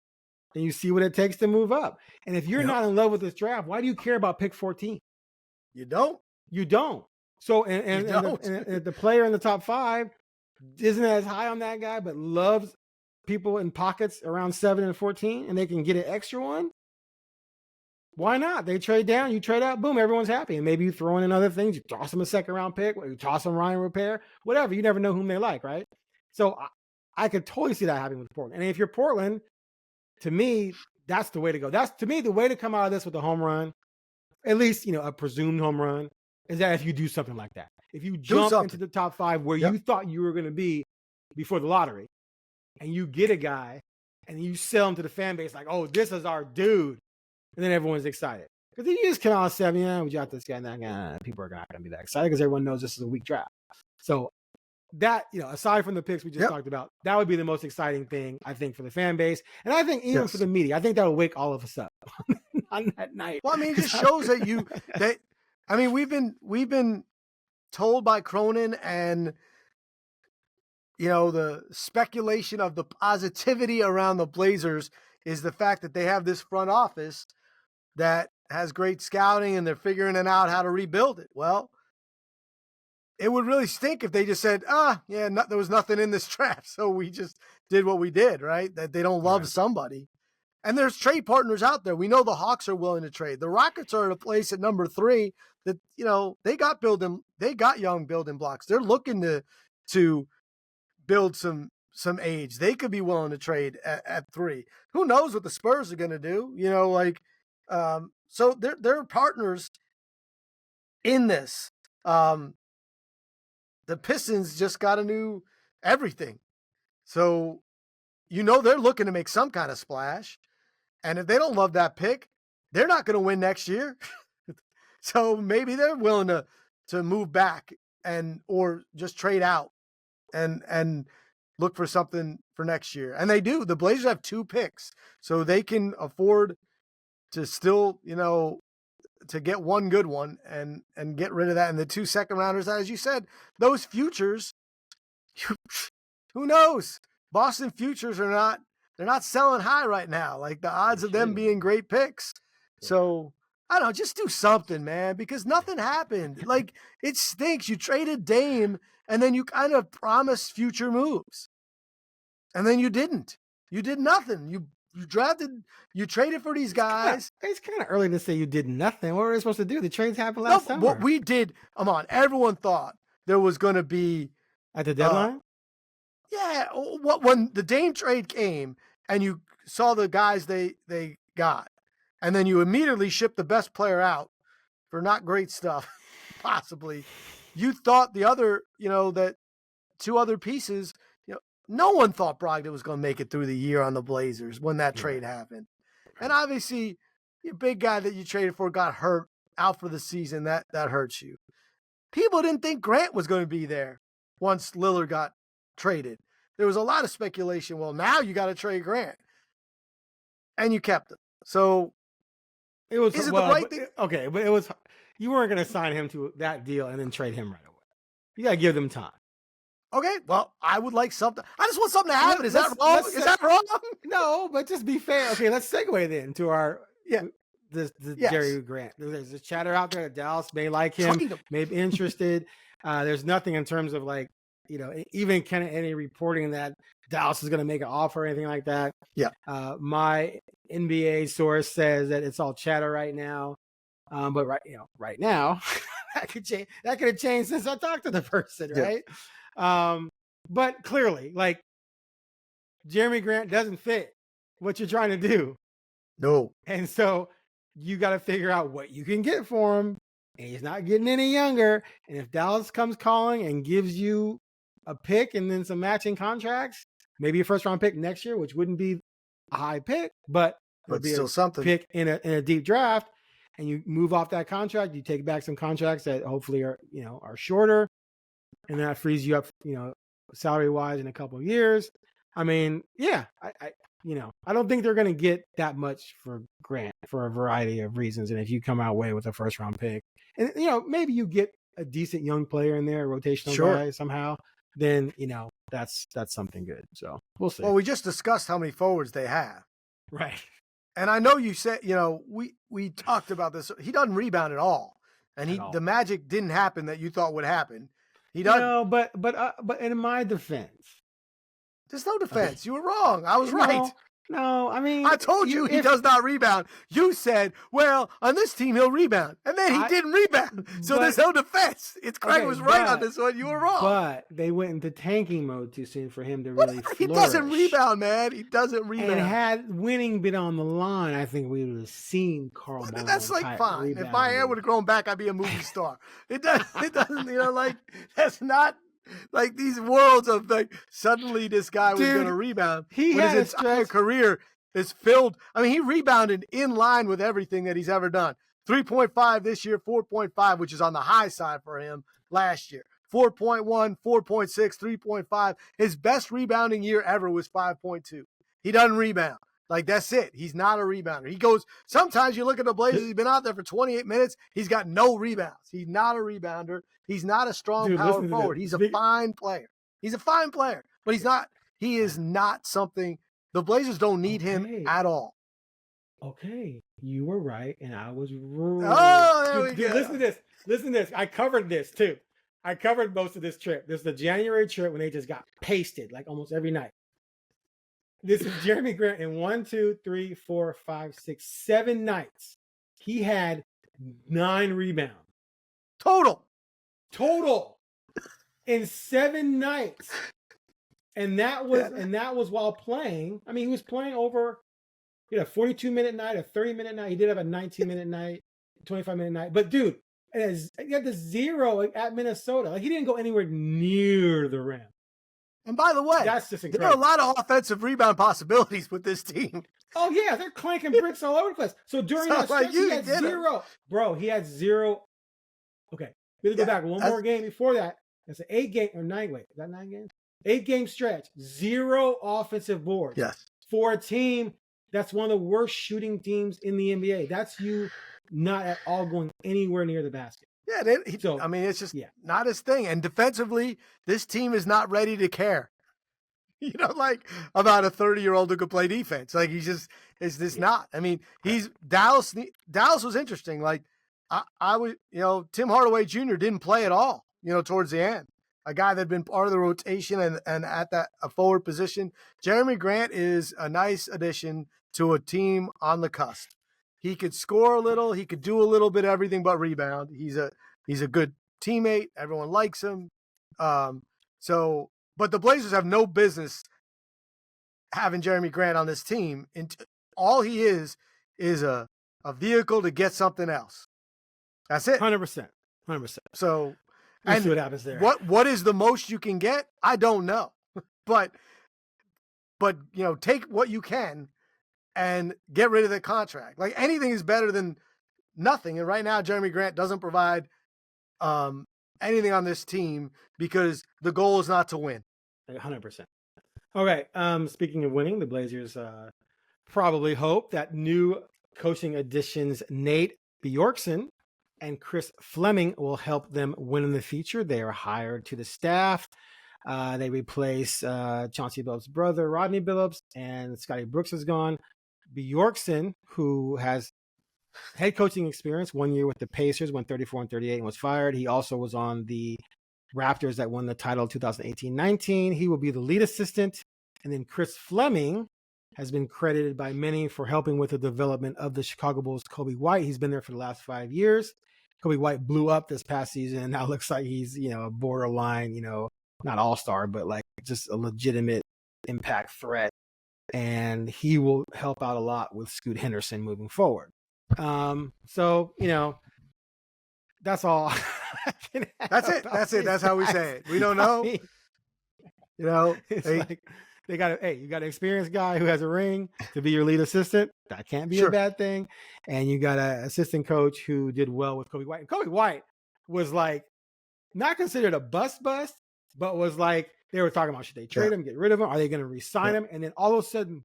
and you see what it takes to move up. And if you're not in love with this draft, why do you care about pick 14? You don't. So, and the player in the top 5 isn't as high on that guy, but loves people in pockets around 7 and 14, and they can get an extra one. Why not? They trade down, you trade up, boom, everyone's happy. And maybe you throw in other things. You toss them a second round pick, or you toss them Ryan Repair, whatever. You never know whom they like, right? So I could totally see that happening with Portland. And if you're Portland, to me, that's the way to go. That's, to me, the way to come out of this with a home run, at least, a presumed home run, is that if you do something like that. If you jump into the top 5 where you thought you were going to be before the lottery, and you get a guy and you sell him to the fan base like, oh, this is our dude. And then everyone's excited. Because if you just come out and say, yeah, we got this guy and that guy, people are not going to be that excited because everyone knows this is a weak draft. So that, aside from the picks we just talked about, that would be the most exciting thing, I think, for the fan base. And I think even for the media, I think that will wake all of us up on that night. Well, I mean, it just shows that we've been told by Cronin and, the speculation of the positivity around the Blazers is the fact that they have this front office that has great scouting and they're figuring it out how to rebuild it. Well, it would really stink if they just said, there was nothing in this draft, so we just did what we did, right? That they don't love somebody. And there's trade partners out there. We know the Hawks are willing to trade. The Rockets are at a place at number 3 that, they got young building blocks. They're looking to build some age. They could be willing to trade at 3. Who knows what the Spurs are going to do? So they're partners in this. The Pistons just got a new everything. So, they're looking to make some kind of splash. And if they don't love that pick, they're not going to win next year. So maybe they're willing to move back or just trade out and look for something for next year. And they do. The Blazers have 2 picks, so they can afford to still, to get one good one and get rid of that. And the 2 second rounders, as you said, those futures, who knows? Boston futures they're not selling high right now. Like the odds of them being great picks. So I don't know, just do something, man, because nothing happened. Like, it stinks. You traded Dame and then you kind of promised future moves. And then you didn't. You did nothing. You traded for these guys. It's kind of early to say you did nothing. What were they supposed to do? The trades happened last summer. What we did, everyone thought there was going to be at the deadline. When the Dame trade came and you saw the guys they got, and then you immediately shipped the best player out for not great stuff, possibly. You thought the other, that 2 other pieces, no one thought Brogdon was going to make it through the year on the Blazers when that trade happened. And obviously, your big guy that you traded for got hurt out for the season. That hurts you. People didn't think Grant was going to be there once Lillard got traded. There was a lot of speculation. Well, now you got to trade Grant. And you kept him. So it was the right thing? Okay, but it was, you weren't going to sign him to that deal and then trade him right away. You got to give them time. Okay, well, I would like something. I just want something to happen. Is that wrong? Is that wrong? No, but just be fair. Okay, let's segue then to our Jerry Grant. There's a chatter out there that Dallas may like him, may be interested. There's nothing in terms of even kind of any reporting that Dallas is going to make an offer or anything like that. Yeah. My NBA source says that it's all chatter right now. But right now that could change. That could have changed since I talked to the person, right? But clearly, Jeremy Grant doesn't fit what you're trying to do. No. And so you got to figure out what you can get for him. And he's not getting any younger. And if Dallas comes calling and gives you a pick and then some matching contracts, maybe a first round pick next year, which wouldn't be a high pick, but would be still something. Pick in a deep draft, and you move off that contract, you take back some contracts that hopefully are shorter, and that frees you up, salary wise in a couple of years. I mean, I don't think they're going to get that much for Grant for a variety of reasons. And if you come out way with a first round pick, and maybe you get a decent young player in there, a rotational guy somehow, then that's something good. So we'll see. Well, we just discussed how many forwards they have, right? And I know you said we talked about this. He doesn't rebound at all, and the magic didn't happen that you thought would happen. He doesn't. But in my defense, there's no defense. Okay. You were wrong. I was right. No, I mean, I told you he does not rebound. You said, well, on this team, he'll rebound. And then he didn't rebound. So there's no defense. Craig was right on this one. You were wrong. But they went into tanking mode too soon for him to really flourish. He doesn't rebound, man. He doesn't rebound. And had winning been on the line, I think we would have seen Karl Malone. That's like fine. If my hair would have grown back, I'd be a movie star. It doesn't, like, that's not. Like these worlds of like suddenly this guy was going to rebound. He had his entire career is filled. I mean, he rebounded in line with everything that he's ever done. 3.5 this year, 4.5, which is on the high side for him last year. 4.1, 4.6, 3.5. His best rebounding year ever was 5.2. He doesn't rebound. Like, that's it. He's not a rebounder. He goes, sometimes you look at the Blazers, he's been out there for 28 minutes. He's got no rebounds. He's not a rebounder. He's not a strong power forward. He's a fine player. He's a fine player, but he is not something, the Blazers don't need him at all. Okay. You were right, and I was wrong. Oh, there we go. Listen to this. Listen to this. I covered this, too. I covered most of this trip. This is the January trip when they just got pasted, like almost every night. This is Jeremy Grant in 1, 2, 3, 4, 5, 6, 7 nights. He had 9 rebounds. Total. In 7 nights. And that was while playing. I mean, he was playing over, a 42-minute night, a 30-minute night. He did have a 19-minute night, 25-minute night. But dude, he had the 0 at Minnesota. Like, he didn't go anywhere near the rim. And by the way, that's just incredible. There are a lot of offensive rebound possibilities with this team. Oh, yeah. They're clanking bricks all over the place. So during that stretch, he had 0. Bro, he had 0. Okay. We have to go back one more game before that. It's an 8-game or 9. Wait, is that 9 games? 8-game stretch. 0 offensive boards. Yes. For a team that's one of the worst shooting teams in the NBA. That's you not at all going anywhere near the basket. Yeah, it's just not his thing. And defensively, this team is not ready to care. Like about a 30-year-old who could play defense. Like it's just not. I mean, Dallas was interesting. Like I was, Tim Hardaway Jr. didn't play at all, towards the end. A guy that had been part of the rotation and at a forward position. Jeremy Grant is a nice addition to a team on the cusp. He could score a little. He could do a little bit of everything but rebound. He's a good teammate. Everyone likes him. But the Blazers have no business having Jeremy Grant on this team. And all he is a vehicle to get something else. That's it. 100%. So, we'll see what happens there. What is the most you can get? I don't know. But take what you can and get rid of the contract. Like, anything is better than nothing. And right now, Jeremy Grant doesn't provide anything on this team because the goal is not to win. 100%. Okay. Speaking of winning, the Blazers probably hope that new coaching additions Nate Bjorkson and Chris Fleming will help them win in the future. They are hired to the staff. They replace Chauncey Billups' brother, Rodney Billups, and Scotty Brooks is gone. Bjorkson, who has head coaching experience, 1 year with the Pacers, went 34-38 and was fired. He also was on the Raptors that won the title 2018-19. He will be the lead assistant. And then Chris Fleming has been credited by many for helping with the development of the Chicago Bulls' Kobe White. He's been there for the last 5 years. Kobe White blew up this past season, and now looks like he's, a borderline, not all-star, but like just a legitimate impact threat. And he will help out a lot with Scoot Henderson moving forward. So, that's all. That's it. That's how we say it. We don't know. It's like you got an experienced guy who has a ring to be your lead assistant. That can't be a bad thing. And you got an assistant coach who did well with Kobe White. And Kobe White was like not considered a bust, but was like, they were talking about, should they trade him, get rid of him? Are they going to re-sign him? And then all of a sudden,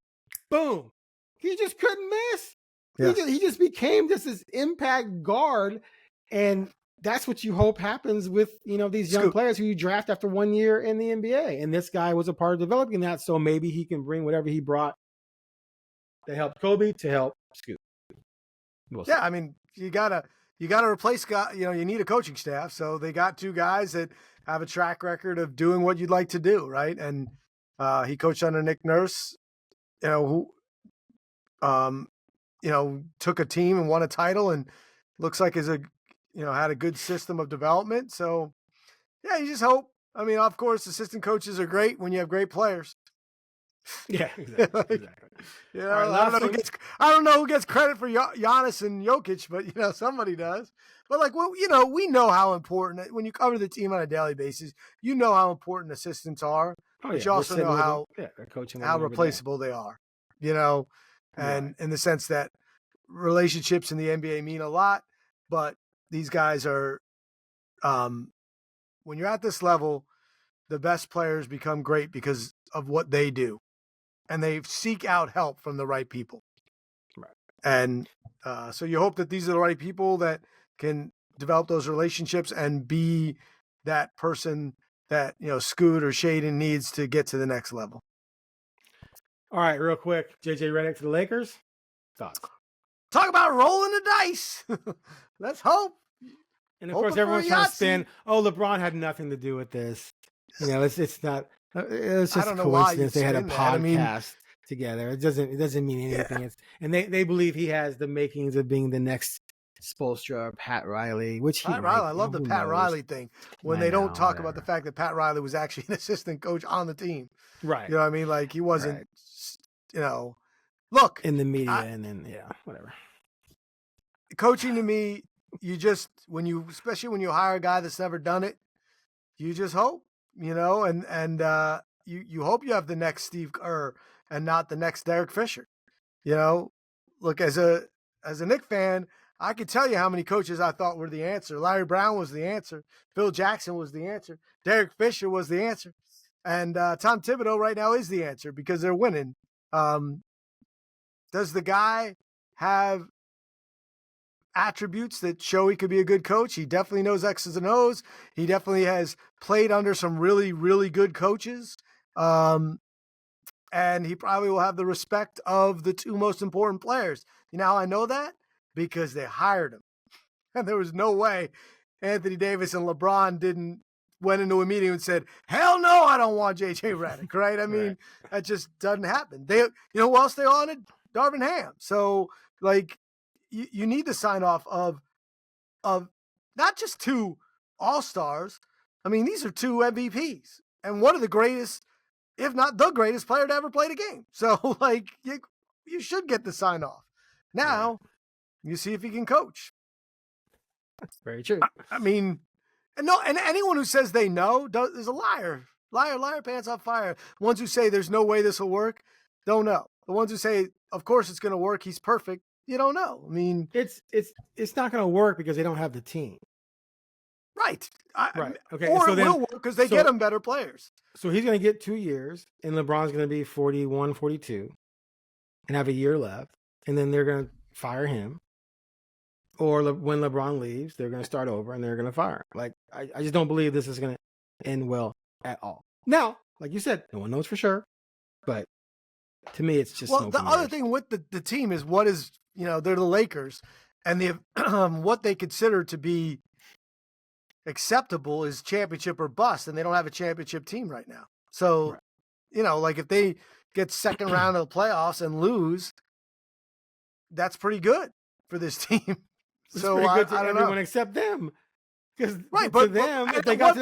boom, he just couldn't miss. Yeah. He just became this impact guard. And that's what you hope happens with, these young players who you draft after 1 year in the NBA. And this guy was a part of developing that. So maybe he can bring whatever he brought to help Kobe to help Scoot. I mean, you gotta replace guys. You need a coaching staff. So they got 2 guys that have a track record of doing what you'd like to do, right? And he coached under Nick Nurse, who took a team and won a title, and looks like had a good system of development. So yeah, you just hope. I mean, of course, assistant coaches are great when you have great players. Yeah, exactly. I don't know who gets credit for Giannis and Jokic, but somebody does. But we know how important, when you cover the team on a daily basis, you know how important assistants are. But you also know how replaceable they are. And in the sense that relationships in the NBA mean a lot, but these guys are, when you're at this level, the best players become great because of what they do. And they seek out help from the right people. Right. And so you hope that these are the right people that can develop those relationships and be that person that, Scoot or Shaden needs to get to the next level. All right, real quick. JJ Redick to the Lakers. Thoughts? Talk about rolling the dice. Let's hope. And of course, everyone's trying to spin, LeBron had nothing to do with this. It's not. It's just a coincidence they had a podcast together. It doesn't mean anything. Yeah. They believe he has the makings of being the next Spoelstra or Pat Riley, I love the Pat Riley thing when they don't talk about the fact that Pat Riley was actually an assistant coach on the team. Right. You know what I mean? Like he wasn't, look. In the media and then, whatever. Coaching to me, especially when you hire a guy that's never done it, you just hope. You hope you have the next Steve Kerr and not the next Derek Fisher. Look, as a Knicks fan, I could tell you how many coaches I thought were the answer. Larry Brown was the answer. Phil Jackson was the answer. Derek Fisher was the answer. And Tom Thibodeau right now is the answer because they're winning. Does the guy have attributes that show he could be a good coach? He definitely knows X's and O's. He definitely has played under some really, really good coaches. And he probably will have the respect of the two most important players. You know how I know that? Because they hired him. And there was no way Anthony Davis and LeBron went into a meeting and said, hell no, I don't want JJ Redick, right? I mean, that just doesn't happen. Who else they wanted? Darvin Ham. So, you need the sign off of not just two all-stars. I mean, these are two MVPs and one of the greatest, if not the greatest player to ever play the game. So you should get the sign off. Now you see if he can coach. That's very true. I mean, and anyone who says they know is a liar. Liar, pants on fire. The ones who say there's no way this will work, don't know. The ones who say, of course it's going to work, he's perfect, you don't know. I mean, it's not going to work because they don't have the team. Right. Right. Okay. Or it will work because they get them better players. So he's going to get 2 years, and LeBron's going to be 41, 42, and have a year left, and then they're going to fire him. Or when LeBron leaves, they're going to start over, and they're going to fire him. I just don't believe this is going to end well at all. Now, like you said, no one knows for sure, but to me, it's just the other thing with the team is they're the Lakers, and what they consider to be acceptable is championship or bust, and they don't have a championship team right now. So, if they get second round of the playoffs and lose, that's pretty good for this team. It's pretty good to everyone except them. Because to them, if they got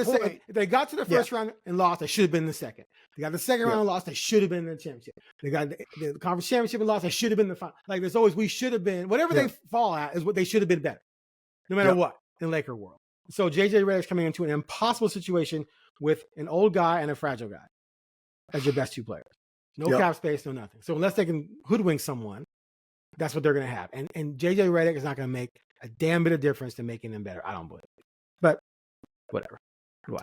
to the first round and lost, they should have been in the second. They got the second round and lost, they should have been in the championship. They got the conference championship and lost, they should have been in the final. There's always we should have been. Whatever they fall at is what they should have been better, no matter what in Laker world. So JJ Redick's coming into an impossible situation with an old guy and a fragile guy as your best two players. No cap space, no nothing. So unless they can hoodwink someone, that's what they're going to have. And JJ Redick is not going to make a damn bit of difference to making them better. I don't believe it. But whatever.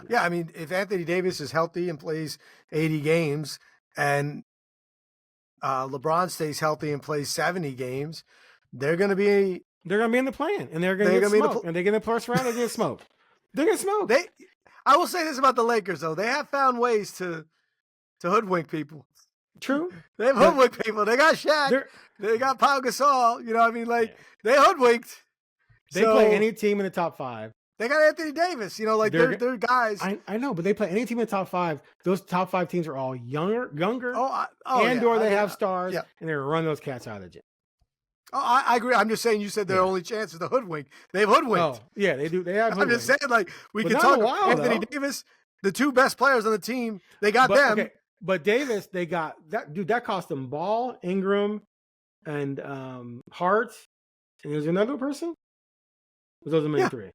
Yeah, I mean, if Anthony Davis is healthy and plays 80 games and LeBron stays healthy and plays 70 games, they're going to be in the plan, and they're going to get smoked. And they're going to first round and get smoked. They're going to smoke. I will say this about the Lakers, though. They have found ways to hoodwink people. True. They've hoodwinked people. They got Shaq. They got Pau Gasol. They hoodwinked. They play any team in the top 5. They got Anthony Davis. You know, like they're guys. I know, but they play any team in the top 5. Those top 5 teams are all younger, or they have stars, and they're run those cats out of the gym. Oh, I agree. I'm just saying. You said their only chance is the hoodwink. They've hoodwinked. Oh, yeah, they do. They have. I'm just saying, like we can talk about Anthony Davis, the 2 best players on the team. They got them. Okay. But Davis, they got that dude. That cost them Ball, Ingram, and Hart. And there's another person. Those are the main 3.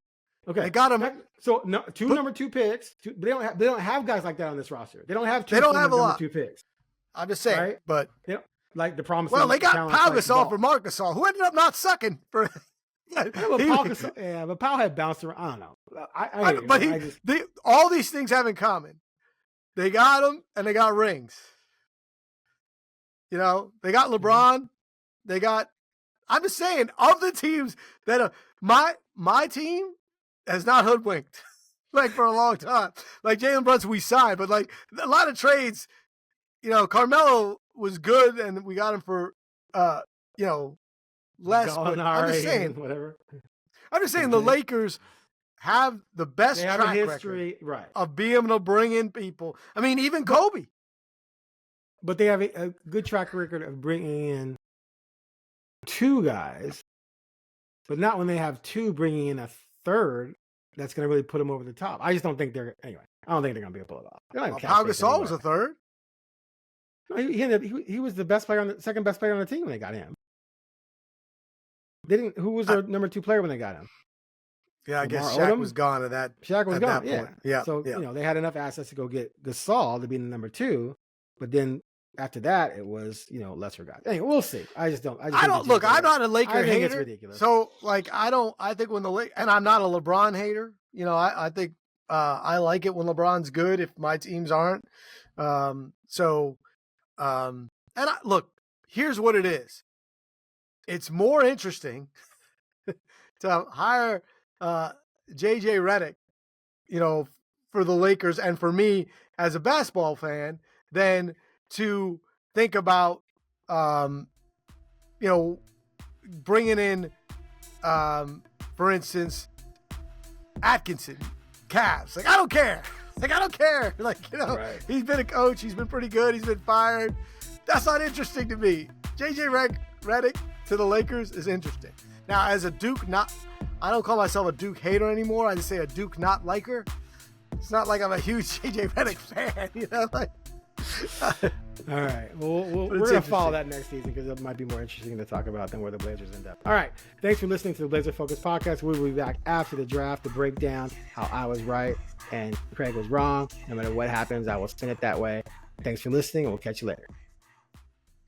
Okay, they got him. So number 2 picks. They don't have guys like that on this roster. They don't have 2. They don't have a lot. 2 picks. I'm just saying, right? But like the promise. Well, they got Pau Gasol for Marc Gasol, who ended up not sucking for. But Pau had bounced around. I don't know. All these things have in common. They got him, and they got rings. You know, they got LeBron. They got. I'm just saying, of the teams that my team has not hoodwinked like for a long time. Like Jalen Brunson, we signed, but like a lot of trades. You know, Carmelo was good, and we got him for less. But I'm just saying, whatever. I'm just saying the Lakers have the best track history, record of being able to bring in people. I mean, even Kobe. But they have a good track record of bringing in 2 guys, but not when they have 2 bringing in a third. That's going to really put them over the top. I just don't think they're anyway. I don't think they're going to be able to pull it off. Pau Gasol was a third. No, he was the best player second best player on the team when they got him. They didn't. Who was their number 2 player when they got him? Yeah, I guess Shaq was gone at that. Shaq was gone. Yeah. So they had enough assets to go get Gasol to be the number 2, but then after that it was lesser guys. Anyway, we'll see. I don't look. I'm not a Laker hater. I think it's ridiculous. So like I think when and I'm not a LeBron hater. You know, I think I like it when LeBron's good if my teams aren't. Look, here's what it is. It's more interesting to hire JJ Redick, for the Lakers and for me as a basketball fan than to think about, bringing in, for instance, Atkinson, Cavs. Like, I don't care. Like, right. He's been a coach. He's been pretty good. He's been fired. That's not interesting to me. JJ Redick to the Lakers is interesting. Now, as a Duke, I don't call myself a Duke hater anymore. I just say a Duke not liker. It's not like I'm a huge JJ Redick fan, like. All right. Well, we're going to follow that next season because it might be more interesting to talk about than where the Blazers end up. All right. Thanks for listening to the Blazer Focus podcast. We'll be back after the draft to break down how I was right and Craig was wrong. No matter what happens, I will spin it that way. Thanks for listening, and we'll catch you later.